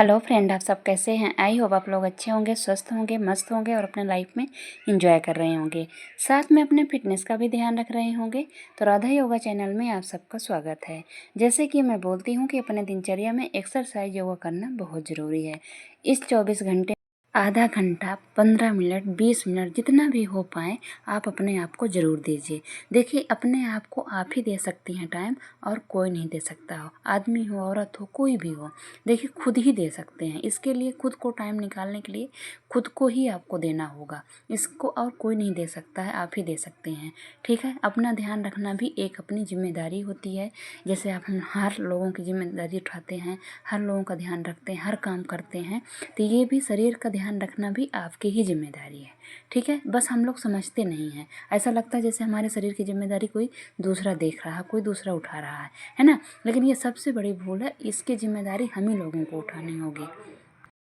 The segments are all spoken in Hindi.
हेलो फ्रेंड, आप सब कैसे हैं। आई होप आप लोग अच्छे होंगे, स्वस्थ होंगे, मस्त होंगे और अपने लाइफ में एंजॉय कर रहे होंगे। साथ में अपने फिटनेस का भी ध्यान रख रहे होंगे। तो राधा योगा चैनल में आप सबका स्वागत है। जैसे कि मैं बोलती हूँ कि अपने दिनचर्या में एक्सरसाइज योगा करना बहुत ज़रूरी है। इस 24 घंटे आधा घंटा, 15 मिनट, 20 मिनट जितना भी हो पाए आप अपने आप को ज़रूर दीजिए। देखिए, अपने आप को आप ही दे सकती हैं टाइम, और कोई नहीं दे सकता हो। आदमी हो, औरत हो, कोई भी हो, देखिए खुद ही दे सकते हैं। इसके लिए खुद को टाइम निकालने के लिए खुद को ही आपको देना होगा। इसको और कोई नहीं दे सकता है, आप ही दे सकते हैं। ठीक है, अपना ध्यान रखना भी एक अपनी जिम्मेदारी होती है। जैसे आप हम हर लोगों की जिम्मेदारी उठाते हैं, हर लोगों का ध्यान रखते हैं, हर काम करते हैं, तो ये भी शरीर का ध्यान रखना भी आपकी ही जिम्मेदारी है। ठीक है, बस हम लोग समझते नहीं हैं। ऐसा लगता है जैसे हमारे शरीर की जिम्मेदारी कोई दूसरा देख रहा है, कोई दूसरा उठा रहा है ना। लेकिन ये सबसे बड़ी भूल है। इसकी जिम्मेदारी हम ही लोगों को उठानी होगी।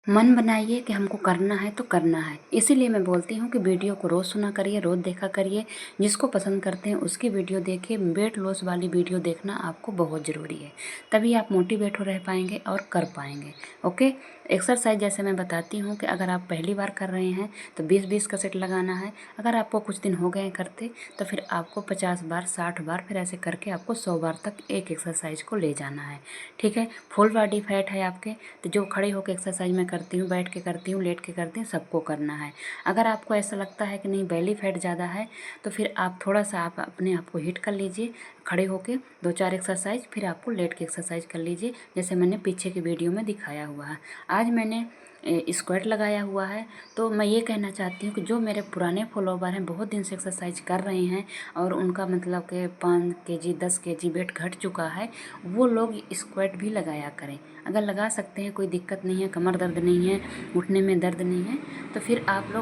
मन बनाइए कि हमको करना है तो करना है। इसीलिए मैं बोलती हूँ कि वीडियो को रोज़ सुना करिए, रोज़ देखा करिए। जिसको पसंद करते हैं उसकी वीडियो देखिए। वेट लॉस वाली वीडियो देखना आपको बहुत ज़रूरी है, तभी आप मोटिवेट हो रह पाएंगे और कर पाएंगे। ओके, एक्सरसाइज जैसे मैं बताती हूँ कि अगर आप पहली बार कर रहे हैं तो 20-20 का सेट लगाना है। अगर आपको कुछ दिन हो गए करते तो फिर आपको 50 बार, 60 बार, फिर ऐसे करके आपको 100 बार तक एक एक्सरसाइज को ले जाना है। ठीक है, फुल बॉडी फैट है आपके, तो जो खड़े होकर एक्सरसाइज मैं करती हूँ, बैठ के करती हूँ, लेट के करती हूँ, सबको करना है। अगर आपको ऐसा लगता है कि नहीं बेली फैट ज़्यादा है, तो फिर आप थोड़ा सा आप अपने आप को हिट कर लीजिए खड़े होके 2-4 एक्सरसाइज, फिर आपको लेट के एक्सरसाइज कर लीजिए, जैसे मैंने पीछे की वीडियो में दिखाया हुआ है। आज मैंने स्क्वाट लगाया हुआ है। तो मैं ये कहना चाहती हूँ कि जो मेरे पुराने फॉलोवर हैं, बहुत दिन से एक्सरसाइज कर रहे हैं और उनका मतलब कि 5 केजी 10 केजी वेट घट चुका है, वो लोग स्क्वाट भी लगाया करें। अगर लगा सकते हैं, कोई दिक्कत नहीं है, कमर दर्द नहीं है, घुटने में दर्द नहीं है, तो फिर आप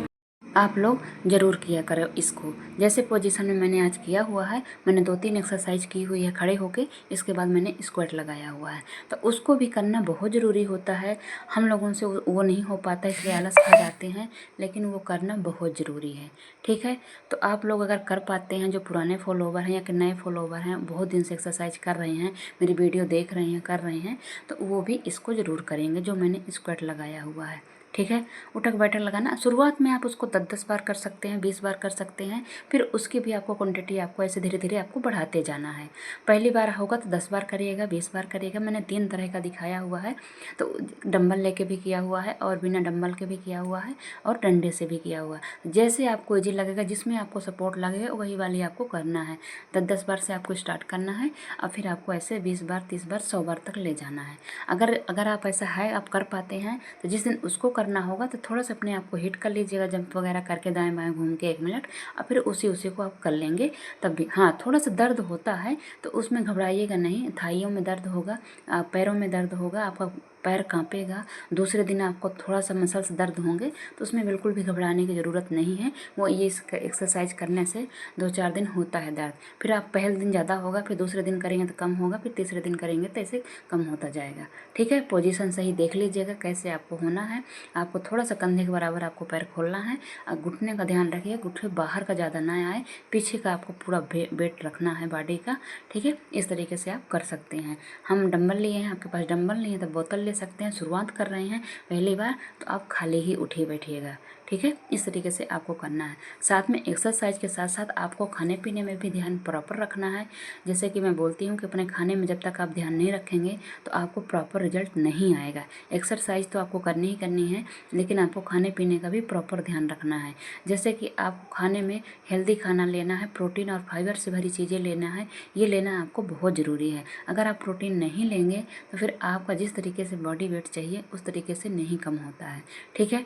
लोग ज़रूर किया करो इसको। जैसे पोजीशन में मैंने आज किया हुआ है, मैंने 2-3 एक्सरसाइज की हुई है खड़े होके, इसके बाद मैंने स्क्वाट लगाया हुआ है। तो उसको भी करना बहुत ज़रूरी होता है। हम लोगों से वो नहीं हो पाता, इसलिए आलस खा जाते हैं, लेकिन वो करना बहुत ज़रूरी है। ठीक है, तो आप लोग अगर कर पाते हैं, जो पुराने फॉलोवर हैं या कि नए फॉलोवर हैं, बहुत दिन से एक्सरसाइज कर रहे हैं, मेरी वीडियो देख रहे हैं, कर रहे हैं, तो वो भी इसको ज़रूर करेंगे जो मैंने स्क्वाट लगाया हुआ है। ठीक है, उठक बैठक लगाना शुरुआत में आप उसको 10-10 बार कर सकते हैं, 20 बार कर सकते हैं, फिर उसकी भी आपको क्वांटिटी आपको ऐसे धीरे धीरे आपको बढ़ाते जाना है। पहली बार होगा तो 10 बार करिएगा, 20 बार करिएगा। मैंने 3 तरह का दिखाया हुआ है, तो डंबल लेके भी किया हुआ है और बिना डंबल के भी किया हुआ है और डंडे से भी किया हुआ है। जैसे आपको इजी लगेगा, जिसमें आपको सपोर्ट लगेगा, वही वाली आपको करना है। 10-10 बार से आपको स्टार्ट करना है और फिर आपको ऐसे 20 बार, 30 बार, 100 बार तक ले जाना है। अगर आप ऐसा है, आप कर पाते हैं, तो जिस दिन उसको करना होगा तो थोड़ा सा अपने आप को हिट कर लीजिएगा, जंप वगैरह करके दाएं बाएं घूम के 1 मिनट, और फिर उसी को आप कर लेंगे। तब भी हाँ, थोड़ा सा दर्द होता है तो उसमें घबराइएगा नहीं। थाइयों में दर्द होगा, पैरों में दर्द होगा, आपका पैर कांपेगा। दूसरे दिन आपको थोड़ा सा मसल्स दर्द होंगे, तो उसमें बिल्कुल भी घबराने की ज़रूरत नहीं है। वो ये एक्सरसाइज करने से 2-4 दिन होता है दर्द, फिर आप पहले दिन ज़्यादा होगा, फिर दूसरे दिन करेंगे तो कम होगा, फिर तीसरे दिन करेंगे तो ऐसे कम होता जाएगा। ठीक है, पोजीशन सही देख लीजिएगा कैसे आपको होना है। आपको थोड़ा सा कंधे के बराबर आपको पैर खोलना है और घुटने का ध्यान रखिए, घुटने बाहर का ज़्यादा ना आए, पीछे का आपको पूरा वेट रखना है बॉडी का। ठीक है, इस तरीके से आप कर सकते हैं। हम डंबल लिए हैं, आपके पास डंबल नहीं है तो बोतल ले सकते हैं। शुरुआत कर रहे हैं पहली बार, तो आप खाली ही उठिए बैठिएगा। ठीक है, इस तरीके से आपको करना है। साथ में एक्सरसाइज के साथ साथ आपको खाने पीने में भी ध्यान प्रॉपर रखना है। जैसे कि मैं बोलती हूँ कि अपने खाने में जब तक आप ध्यान नहीं रखेंगे तो आपको प्रॉपर रिजल्ट नहीं आएगा। एक्सरसाइज तो आपको करनी ही करनी है, लेकिन आपको खाने पीने का भी प्रॉपर ध्यान रखना है। जैसे कि आपको खाने में हेल्दी खाना लेना है, प्रोटीन और फाइबर से भरी चीज़ें लेना है, ये लेना आपको बहुत ज़रूरी है। अगर आप प्रोटीन नहीं लेंगे तो फिर आपका जिस तरीके से बॉडी वेट चाहिए उस तरीके से नहीं कम होता है। ठीक है,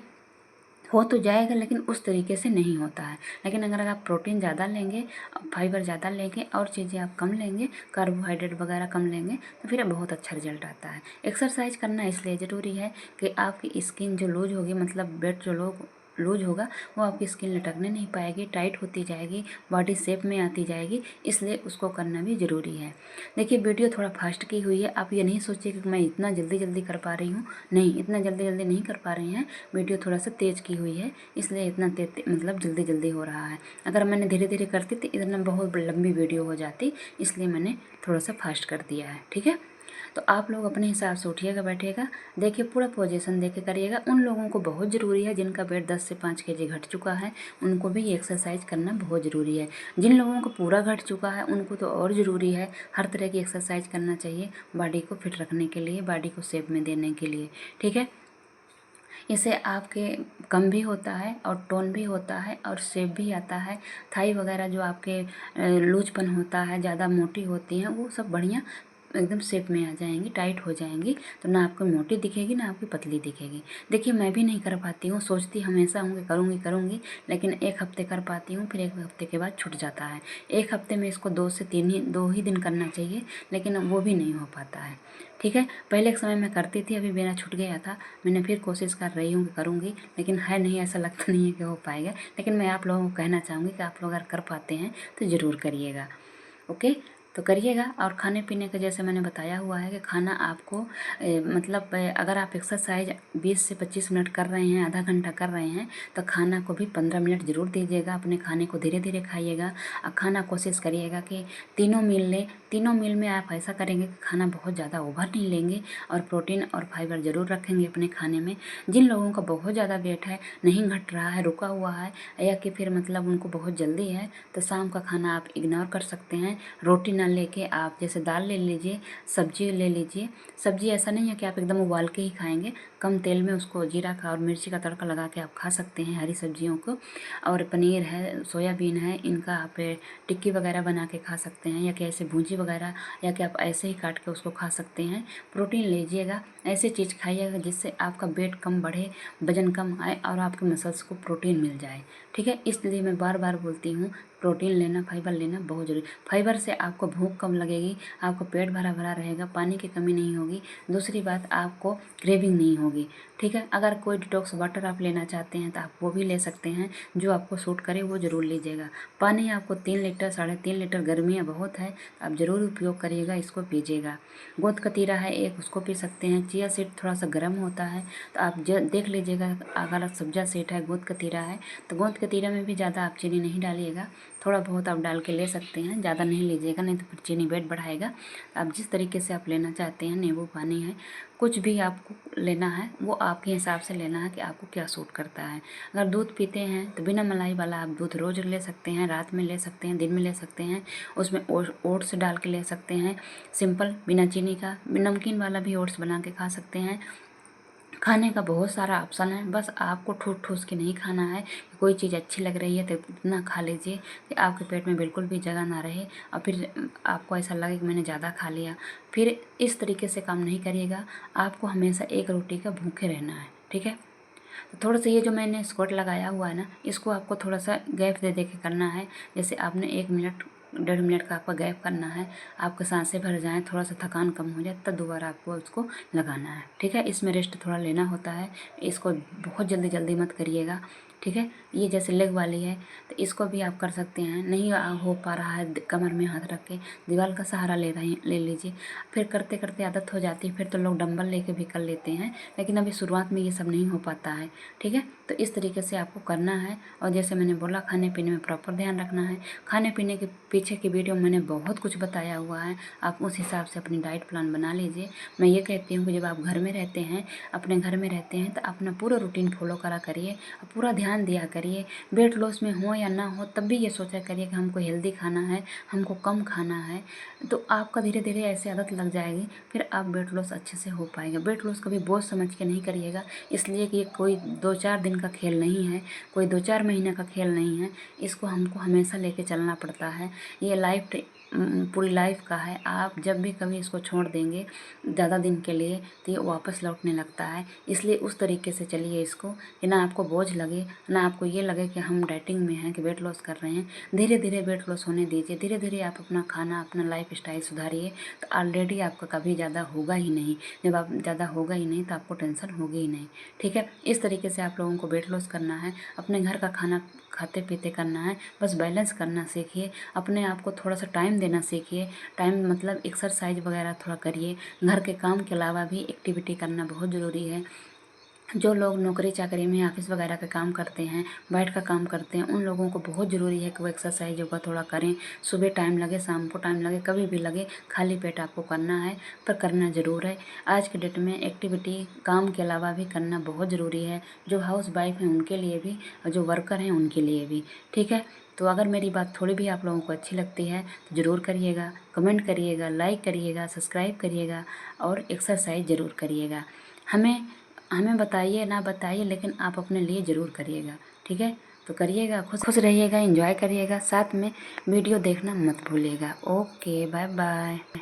हो तो जाएगा लेकिन उस तरीके से नहीं होता है। लेकिन अगर आप प्रोटीन ज़्यादा लेंगे, फाइबर ज़्यादा लेंगे और चीज़ें आप कम लेंगे, कार्बोहाइड्रेट वगैरह कम लेंगे, तो फिर बहुत अच्छा रिजल्ट आता है। एक्सरसाइज करना इसलिए ज़रूरी है कि आपकी स्किन जो लूज होगी, मतलब वेट जो लूज होगा, वो आपकी स्किन लटकने नहीं पाएगी, टाइट होती जाएगी, बॉडी शेप में आती जाएगी, इसलिए उसको करना भी ज़रूरी है। देखिए, वीडियो थोड़ा फास्ट की हुई है। आप ये नहीं सोचिए कि मैं इतना जल्दी जल्दी कर पा रही हूँ, नहीं, इतना जल्दी जल्दी नहीं कर पा रही हैं। वीडियो थोड़ा सा तेज़ की हुई है, इसलिए इतना मतलब जल्दी जल्दी हो रहा है। अगर मैंने धीरे धीरे करती तो इतना बहुत लंबी वीडियो हो जाती, इसलिए मैंने थोड़ा सा फास्ट कर दिया है। ठीक है, तो आप लोग अपने हिसाब से उठिएगा बैठिएगा, देखिए पूरा पोजीशन देके करिएगा। उन लोगों को बहुत ज़रूरी है जिनका वेट 10 से 5 केजी घट चुका है, उनको भी एक्सरसाइज करना बहुत ज़रूरी है। जिन लोगों को पूरा घट चुका है उनको तो और ज़रूरी है, हर तरह की एक्सरसाइज करना चाहिए बॉडी को फिट रखने के लिए, बॉडी को शेप में देने के लिए, ठीक है। इससे आपके कम भी होता है और टोन भी होता है और शेप भी आता है। थाई वगैरह जो आपके लूजपन होता है, ज़्यादा मोटी होती हैं, वो सब बढ़िया एकदम शेप में आ जाएंगी, टाइट हो जाएंगी। तो ना आपको मोटी दिखेगी ना आपकी पतली दिखेगी। देखिए मैं भी नहीं कर पाती हूँ, सोचती हमेशा हूँ कि करूँगी करूँगी, लेकिन एक हफ्ते कर पाती हूँ, फिर एक हफ्ते के बाद छूट जाता है। एक हफ्ते में इसको 2 ही दिन करना चाहिए, लेकिन वो भी नहीं हो पाता है, ठीक है। पहले एक समय मैं करती थी, अभी मेरा छूट गया था। मैंने फिर कोशिश कर रही हूँ कि करूँगी, लेकिन है नहीं, ऐसा लगता नहीं है कि हो पाएगा। लेकिन मैं आप लोगों को कहना चाहूँगी कि आप लोग अगर कर पाते हैं तो ज़रूर करिएगा, ओके। तो करिएगा। और खाने पीने का जैसे मैंने बताया हुआ है कि खाना आपको मतलब अगर आप एक्सरसाइज 20 से 25 मिनट कर रहे हैं, आधा घंटा कर रहे हैं, तो खाना को भी 15 मिनट ज़रूर दीजिएगा। अपने खाने को धीरे धीरे खाइएगा और खाना कोशिश करिएगा कि तीनों मील लें। तीनों मील में आप ऐसा करेंगे कि खाना बहुत ज़्यादा ओवर नहीं लेंगे और प्रोटीन और फाइबर ज़रूर रखेंगे अपने खाने में। जिन लोगों का बहुत ज़्यादा वेट है, नहीं घट रहा है, रुका हुआ है, या कि फिर मतलब उनको बहुत जल्दी है, तो शाम का खाना आप इग्नोर कर सकते हैं। रोटी ना लेके आप जैसे दाल ले लीजिए, सब्जी ले लीजिए। सब्जी ऐसा नहीं है कि आप एकदम उबाल के ही खाएंगे, कम तेल में उसको जीरा का और मिर्ची का तड़का लगा के आप खा सकते हैं हरी सब्जियों को। और पनीर है, सोयाबीन है, इनका आप टिक्की वगैरह बना के खा सकते हैं, या कि ऐसे भूंजी वगैरह, या कि आप ऐसे ही काट के उसको खा सकते हैं। प्रोटीन लीजिएगा, ऐसे चीज़ खाइएगा जिससे आपका वेट कम बढ़े, वजन कम आए और आपके मसल्स को प्रोटीन मिल जाए, ठीक है। इसलिए मैं बार बार बोलती हूँ, प्रोटीन लेना, फाइबर लेना बहुत ज़रूरी। फाइबर से आपको भूख कम लगेगी, आपको पेट भरा भरा रहेगा, पानी की कमी नहीं होगी। दूसरी बात, आपको क्रेविंग नहीं होगी, ठीक है। अगर कोई डिटॉक्स वाटर आप लेना चाहते हैं तो आप वो भी ले सकते हैं, जो आपको सूट करे वो ज़रूर लीजिएगा। पानी आपको 3 लीटर 3.5 लीटर, गर्मियाँ बहुत है, आप ज़रूर उपयोग करिएगा, इसको पीजिएगा। गोंद कतीरा है एक, उसको पी सकते हैं। चिया सीड थोड़ा सा गर्म होता है, तो आप देख लीजिएगा। अगर सब्जा सीड है, गोंद कतीरा है, तो गोंद कतीरा में भी ज़्यादा आप चीनी नहीं डालिएगा, थोड़ा बहुत आप डाल के ले सकते हैं, ज़्यादा नहीं लीजिएगा, नहीं तो फिर चीनी वेट बढ़ाएगा। आप जिस तरीके से आप लेना चाहते हैं, नींबू पानी है, कुछ भी आपको लेना है वो आपके हिसाब से लेना है कि आपको क्या सूट करता है। अगर दूध पीते हैं तो बिना मलाई वाला आप दूध रोज़ ले सकते हैं, रात में ले सकते हैं, दिन में ले सकते हैं। उसमें ओट्स डाल के ले सकते हैं, सिंपल बिना चीनी का। नमकीन वाला भी ओट्स बना के खा सकते हैं। खाने का बहुत सारा ऑप्शन है, बस आपको ठूस ठूस के नहीं खाना है। कोई चीज़ अच्छी लग रही है तो इतना खा लीजिए कि आपके पेट में बिल्कुल भी जगह ना रहे और फिर आपको ऐसा लगे कि मैंने ज़्यादा खा लिया। फिर इस तरीके से काम नहीं करिएगा, आपको हमेशा एक रोटी का भूखे रहना है, ठीक है। तो थोड़ा सा ये जो मैंने स्क्वाट लगाया हुआ है ना, इसको आपको थोड़ा सा गैप दे दे के करना है। जैसे आपने 1 मिनट 1.5 मिनट का आपका गैप करना है, आपके सांसें भर जाएँ, थोड़ा सा थकान कम हो जाए, तब दोबारा आपको उसको लगाना है, ठीक है। इसमें रेस्ट थोड़ा लेना होता है, इसको बहुत जल्दी जल्दी मत करिएगा, ठीक है। ये जैसे लेग वाली है तो इसको भी आप कर सकते हैं। नहीं हो पा रहा है, कमर में हाथ रख के दीवार का सहारा ले लीजिए। फिर करते करते आदत हो जाती है, फिर तो लोग डंबल लेके भी कर लेते हैं, लेकिन अभी शुरुआत में ये सब नहीं हो पाता है, ठीक है। तो इस तरीके से आपको करना है। और जैसे मैंने बोला, खाने पीने में प्रॉपर ध्यान रखना है। खाने पीने के पीछे की वीडियो मैंने बहुत कुछ बताया हुआ है, आप उस हिसाब से अपनी डाइट प्लान बना लीजिए। मैं ये कहती हूँ कि जब आप घर में रहते हैं, अपने घर में रहते हैं, तो अपना पूरा रूटीन फॉलो करा करिए, पूरा ध्यान दिया करिए। वेट लॉस में हो या ना हो, तब भी ये सोचा करिए कि हमको हेल्दी खाना है, हमको कम खाना है। तो आपका धीरे धीरे ऐसे आदत लग जाएगी, फिर आप वेट लॉस अच्छे से हो पाएगा। वेट लॉस कभी बोझ समझ के नहीं करिएगा, इसलिए कि ये कोई 2-4 दिन का खेल नहीं है, कोई 2-4 महीने का खेल नहीं है। इसको हमको हमेशा लेके चलना पड़ता है। ये पूरी लाइफ का है। आप जब भी कभी इसको छोड़ देंगे ज़्यादा दिन के लिए तो ये वापस लौटने लगता है। इसलिए उस तरीके से चलिए इसको कि ना आपको बोझ लगे, ना आपको ये लगे कि हम डाइटिंग में हैं, कि वेट लॉस कर रहे हैं। धीरे धीरे वेट लॉस होने दीजिए, धीरे धीरे आप अपना खाना, अपना लाइफ स्टाइल सुधारिए, तो ऑलरेडी आपका कभी ज़्यादा होगा ही नहीं। जब आप ज़्यादा होगा ही नहीं तो आपको टेंशन होगी ही नहीं, ठीक है। इस तरीके से आप लोगों को वेट लॉस करना है, अपने घर का खाना खाते पीते करना है, बस बैलेंस करना सीखिए। अपने आप को थोड़ा सा टाइम देना सीखिए। टाइम मतलब एक्सरसाइज वगैरह थोड़ा करिए। घर के काम के अलावा भी एक्टिविटी करना बहुत ज़रूरी है। जो लोग नौकरी चाकरी में ऑफिस वगैरह का काम करते हैं, बैठ का काम करते हैं, उन लोगों को बहुत ज़रूरी है कि वो एक्सरसाइज योगा थोड़ा करें। सुबह टाइम लगे, शाम को टाइम लगे, कभी भी लगे, खाली पेट आपको करना है, पर करना ज़रूर है। आज के डेट में एक्टिविटी काम के अलावा भी करना बहुत ज़रूरी है, जो हाउस वाइफ हैं उनके लिए भी और जो वर्कर हैं उनके लिए भी। ठीक है, तो अगर मेरी बात थोड़ी भी आप लोगों को अच्छी लगती है तो ज़रूर करिएगा, कमेंट करिएगा, लाइक करिएगा, सब्सक्राइब करिएगा और एक्सरसाइज ज़रूर करिएगा। हमें हमें बताइए ना बताइए, लेकिन आप अपने लिए ज़रूर करिएगा। ठीक है, तो करिएगा, खुश खुश रहिएगा, एंजॉय करिएगा, साथ में वीडियो देखना मत भूलिएगा। Okay, bye bye.